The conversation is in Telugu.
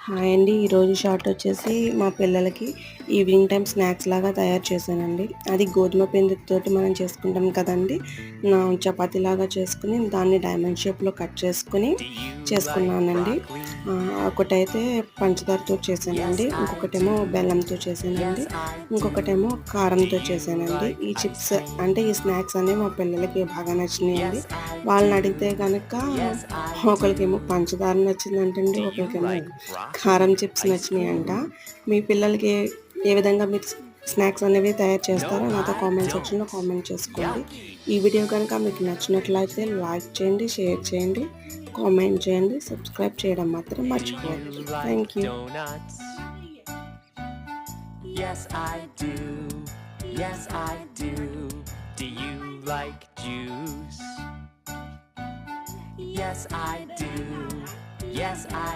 హాయ్ అండి. ఈరోజు షార్ట్ వచ్చేసి మా పిల్లలకి ఈవినింగ్ టైం స్నాక్స్ లాగా తయారు చేశానండి. అది గోధుమ పిండితోటి మనం చేసుకుంటాం కదండీ. చపాతీలాగా చేసుకుని దాన్ని డైమండ్ షేప్‌లో కట్ చేసుకొని చేసుకున్నానండి. ఒకటైతే పంచదారతో చేశానండి. ఇంకొకటేమో బెల్లంతో చేశానండి. ఇంకొకటేమో కారంతో చేశానండి. ఈ చిప్స్ అంటే ఈ స్నాక్స్ అనేవి మా పిల్లలకి బాగా నచ్చినాయండి. వాళ్ళని అడిగితే గనక ఒకళ్ళకేమో పంచదార నచ్చిందంటండి. ఒకళ్ళకేమో కారం చిప్స్ నచ్చినాయంట. మీ పిల్లలకి ఏ విధంగా మీరు స్నాక్స్ అనేవి తయారు చేస్తారో నాతో కామెంట్ సెక్షన్‌లో కామెంట్ చేసుకోండి. ఈ వీడియో కనుక మీకు నచ్చినట్లయితే లైక్ చేయండి, షేర్ చేయండి, కామెంట్ చేయండి, సబ్స్క్రైబ్ చేయడం మాత్రం మర్చిపోవద్దు. Thank you. Yes, I do. Yes, I do. Do you like juice? Yes, I do. Yes, I